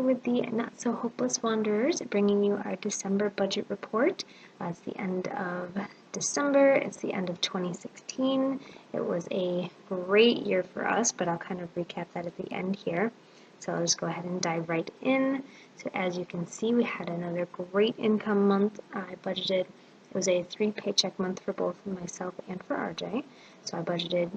with the Not So Hopeless Wanderers, bringing you our December budget report. It's the end of December, it's the end of 2016. It was a great year for us, but I'll kind of recap that at the end here. So I'll just go ahead and dive right in. So as you can see, we had another great income month. I budgeted, it was a 3-paycheck month for both myself and for RJ. So I budgeted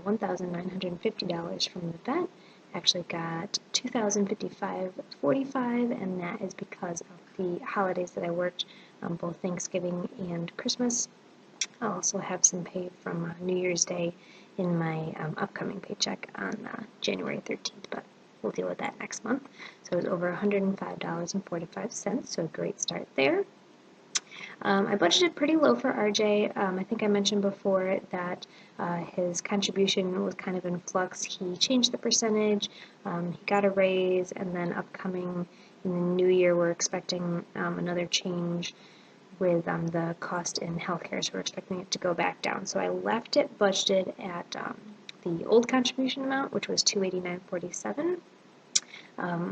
$1,950 from the vet. Actually got $2,055.45, and that is because of the holidays that I worked, both Thanksgiving and Christmas. I'll also have some pay from New Year's Day in my upcoming paycheck on January 13th, but we'll deal with that next month. So it was over $105.45, so a great start there. I budgeted pretty low for RJ. I think I mentioned before that his contribution was kind of in flux. He changed the percentage, he got a raise, and then upcoming in the new year we're expecting another change with the cost in healthcare, so we're expecting it to go back down. So I left it budgeted at the old contribution amount, which was $289.47.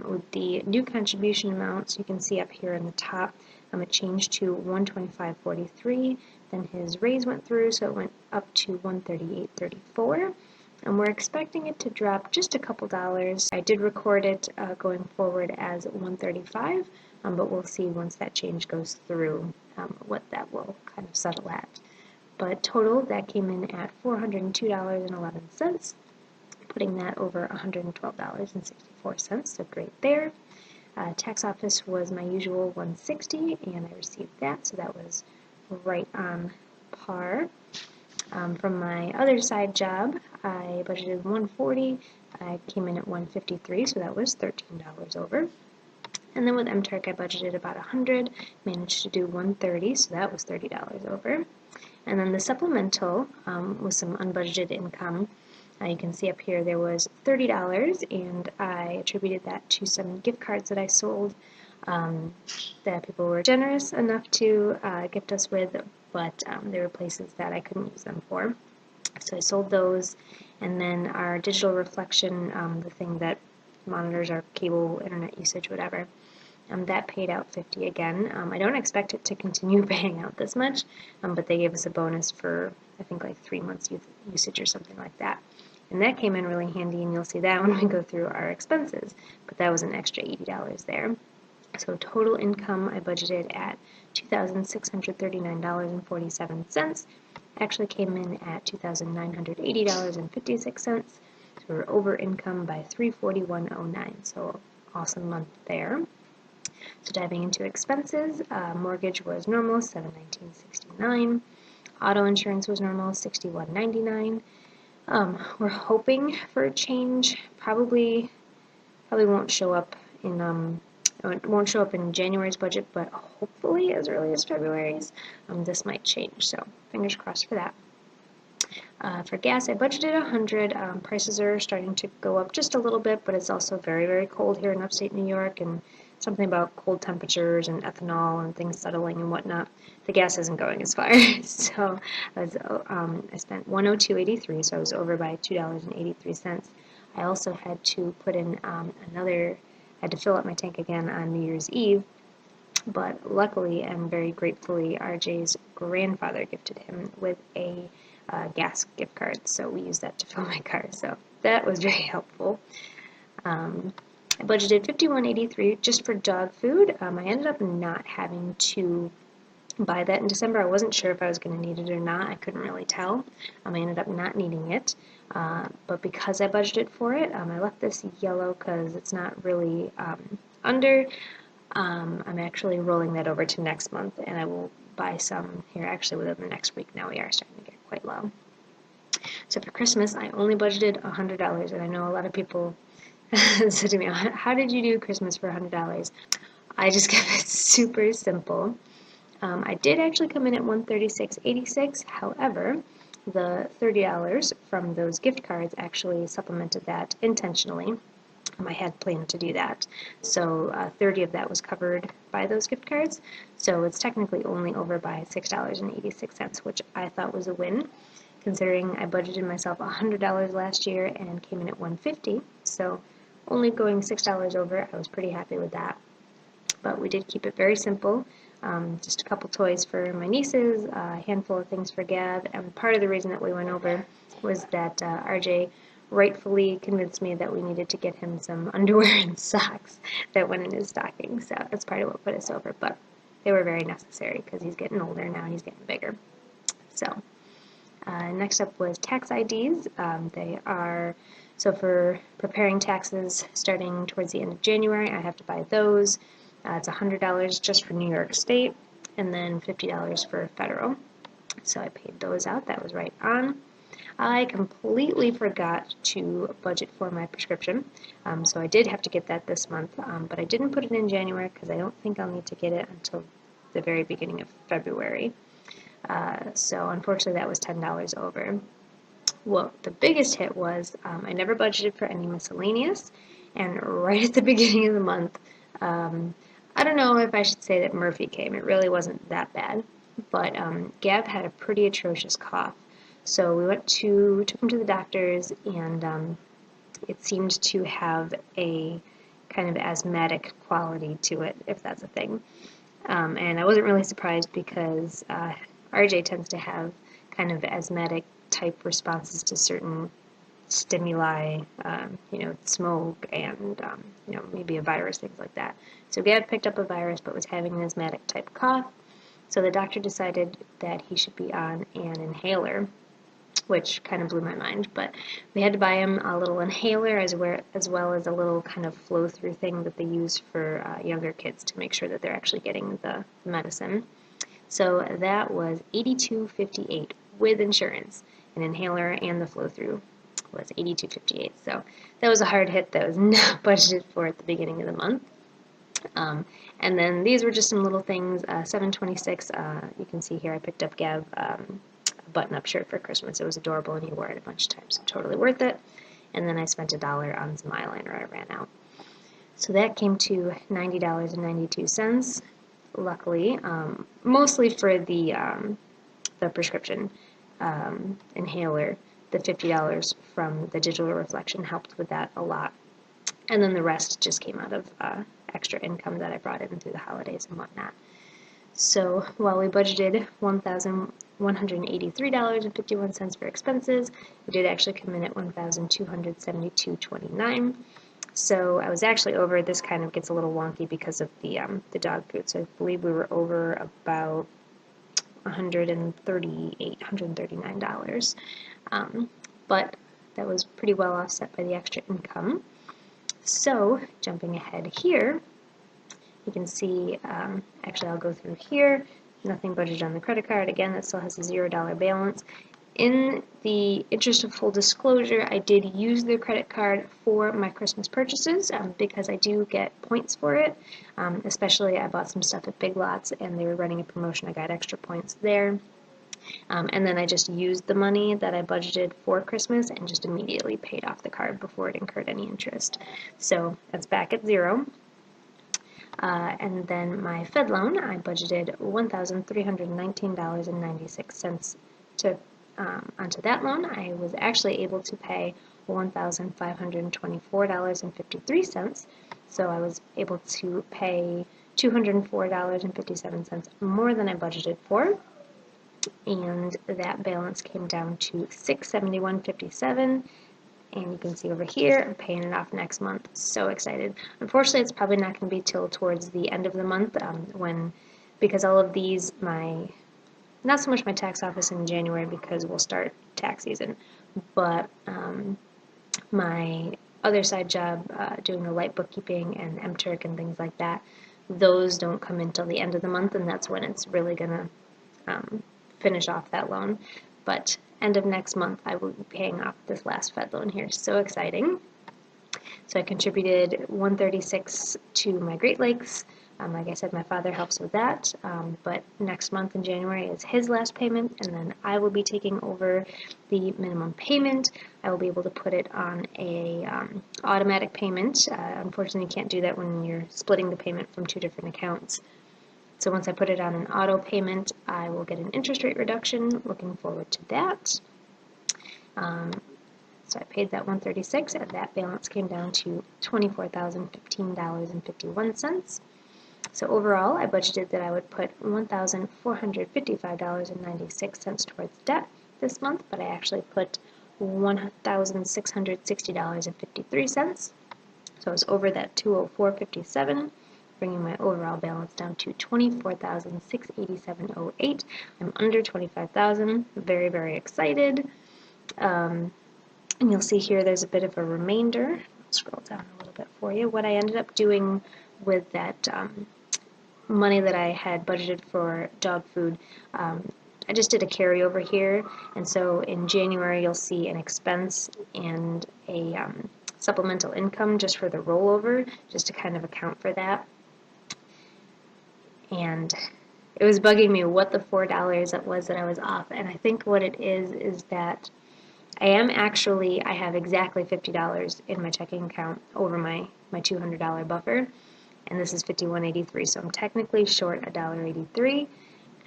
With the new contribution amounts, you can see up here in the top, it changed to $125.43. Then his raise went through, so it went up to $138.34. And we're expecting it to drop just a couple dollars. I did record it going forward as $135, but we'll see once that change goes through what that will kind of settle at. But total, that came in at $402.11. Putting that over $112.64, so great there. Tax office was my usual $160, and I received that, so that was right on par. From my other side job, I budgeted $140. I came in at $153, so that was $13 over. And then with MTurk, I budgeted about $100, managed to do $130, so that was $30 over. And then the supplemental was some unbudgeted income. You can see up here there was $30, and I attributed that to some gift cards that I sold that people were generous enough to gift us with, but there were places that I couldn't use them for. So I sold those, and then our digital reflection, the thing that monitors our cable, internet usage, whatever, that paid out $50 again. I don't expect it to continue paying out this much, but they gave us a bonus for, I think, like 3 months usage or something like that. And that came in really handy, and you'll see that when we go through our expenses. But that was an extra $80 there. So total income I budgeted at $2,639.47. Actually came in at $2,980.56. So we're over income by $341.09. So awesome month there. So diving into expenses, mortgage was normal, $719.69. Auto insurance was normal, $61.99. We're hoping for a change. Probably won't show up in it won't show up in January's budget, but hopefully as early as February's, this might change. So fingers crossed for that. For gas, I budgeted $100. Prices are starting to go up just a little bit, but it's also very, very cold here in upstate New York, and something about cold temperatures and ethanol and things settling and whatnot. The gas isn't going as far. So I spent $102.83, so I was over by $2.83. I also had to put in had to fill up my tank again on New Year's Eve, but luckily and very gratefully, RJ's grandfather gifted him with a gas gift card, so we used that to fill my car, so that was very helpful. I budgeted $51.83 just for dog food. I ended up not having to buy that in December. I wasn't sure if I was going to need it or not. I couldn't really tell. I ended up not needing it, but because I budgeted for it, I left this yellow because it's not really under. I'm actually rolling that over to next month, and I will buy some here actually within the next week. Now we are starting to get quite low. So for Christmas, I only budgeted $100, and I know a lot of people said to me, how did you do Christmas for $100? I just kept it super simple. I did actually come in at $136.86. However, the $30 from those gift cards actually supplemented that intentionally. I had planned to do that. So 30 of that was covered by those gift cards. So it's technically only over by $6.86, which I thought was a win, considering I budgeted myself $100 last year and came in at $150. So only going $6 over, I was pretty happy with that. But we did keep it very simple. Just a couple toys for my nieces, a handful of things for Gab, and part of the reason that we went over was that RJ rightfully convinced me that we needed to get him some underwear and socks that went in his stocking, so that's part of what put us over, but they were very necessary because he's getting older now and he's getting bigger. So next up was tax IDs. They are, so for preparing taxes starting towards the end of January, I have to buy those. It's $100 just for New York State, and then $50 for federal. So I paid those out. That was right on. I completely forgot to budget for my prescription, so I did have to get that this month, but I didn't put it in January because I don't think I'll need to get it until the very beginning of February. So unfortunately that was $10 over. Well, the biggest hit was I never budgeted for any miscellaneous, and right at the beginning of the month, I don't know if I should say that Murphy came. It really wasn't that bad, but Gab had a pretty atrocious cough. So we took him to the doctors, and it seemed to have a kind of asthmatic quality to it, if that's a thing. And I wasn't really surprised because RJ tends to have kind of asthmatic type responses to certain stimuli, smoke and, maybe a virus, things like that. So Gab picked up a virus but was having an asthmatic type cough. So the doctor decided that he should be on an inhaler, which kind of blew my mind, but we had to buy him a little inhaler as well as a little kind of flow-through thing that they use for younger kids to make sure that they're actually getting the medicine. So that was $82.58 with insurance. An inhaler and the flow-through was $82.58. So that was a hard hit that was not budgeted for at the beginning of the month. And then these were just some little things. $7.26. You can see here I picked up Gab a button-up shirt for Christmas. It was adorable, and he wore it a bunch of times. So totally worth it. And then I spent $1 on some eyeliner. I ran out. So that came to $90.92. Luckily, mostly for the prescription inhaler. The $50 from the digital reflection helped with that a lot. And then the rest just came out of extra income that I brought in through the holidays and whatnot. So while we budgeted $1,183.51 for expenses, we did actually come in at $1,272.29. So I was actually over. This kind of gets a little wonky because of the dog food. So I believe we were over about $139. But that was pretty well offset by the extra income. So jumping ahead here, you can see, actually I'll go through here, nothing budgeted on the credit card. Again, that still has a $0 balance. In the interest of full disclosure, I did use the credit card for my Christmas purchases because I do get points for it. Especially I bought some stuff at Big Lots and they were running a promotion. I got extra points there. And then I just used the money that I budgeted for Christmas and just immediately paid off the card before it incurred any interest. So that's back at $0. And then my Fed loan, I budgeted $1,319.96 onto that loan. I was actually able to pay $1,524.53, so I was able to pay $204.57 more than I budgeted for, and that balance came down to $671.57. And you can see over here, I'm paying it off next month. So excited. Unfortunately, it's probably not going to be till towards the end of the month because all of these, not so much my tax office in January because we'll start tax season, but my other side job, doing the light bookkeeping and MTurk and things like that, those don't come in till the end of the month, and that's when it's really going to finish off that loan. But end of next month, I will be paying off this last Fed loan here. So exciting. So I contributed $136 to my Great Lakes. Like I said, my father helps with that, but next month in January is his last payment, and then I will be taking over the minimum payment. I will be able to put it on a automatic payment. Unfortunately, you can't do that when you're splitting the payment from two different accounts. So once I put it on an auto payment, I will get an interest rate reduction. Looking forward to that. So I paid that $136, and that balance came down to $24,015.51. So overall, I budgeted that I would put $1,455.96 towards debt this month, but I actually put $1,660.53. So I was over that 204.57, bringing my overall balance down to $24,687.08. I'm under $25,000. Very, very excited. And you'll see here there's a bit of a remainder. I'll scroll down a little bit for you. What I ended up doing with that money that I had budgeted for dog food, I just did a carryover here, and so in January you'll see an expense and a supplemental income just for the rollover, just to kind of account for that. And it was bugging me what the $4 it was that I was off, and I think what it is that I have exactly $50 in my checking account over my $200 buffer, and this is $51.83, so I'm technically short $1.83.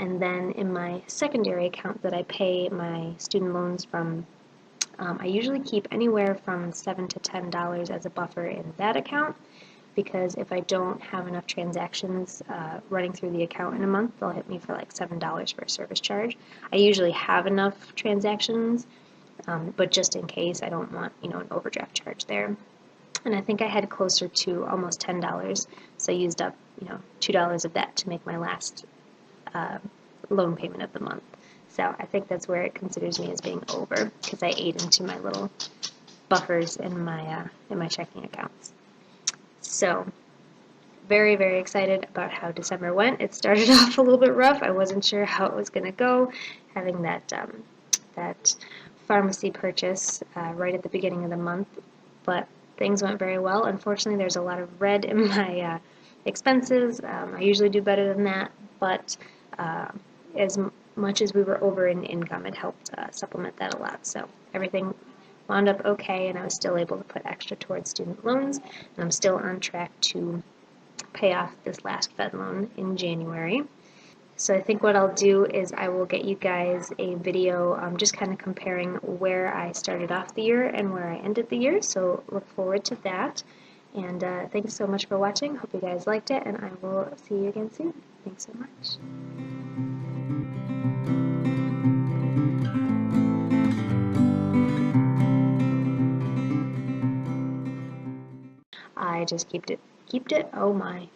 And then in my secondary account that I pay my student loans from, I usually keep anywhere from $7 to $10 as a buffer in that account, because if I don't have enough transactions running through the account in a month, they'll hit me for like $7 for a service charge. I usually have enough transactions, but just in case, I don't want, an overdraft charge there. And I think I had closer to almost $10, so I used up, $2 of that to make my last loan payment of the month. So I think that's where it considers me as being over, because I ate into my little buffers in my checking accounts. So very, very excited about how December went. It started off a little bit rough. I wasn't sure how it was going to go, having that pharmacy purchase right at the beginning of the month, but things went very well. Unfortunately, there's a lot of red in my expenses. I usually do better than that, but as much as we were over in income, it helped supplement that a lot. So everything wound up okay, and I was still able to put extra towards student loans, and I'm still on track to pay off this last Fed loan in January. So I think what I'll do is I will get you guys a video just kind of comparing where I started off the year and where I ended the year, so look forward to that. And thanks so much for watching. Hope you guys liked it, and I will see you again soon. Thanks so much. I just kept it. Oh my.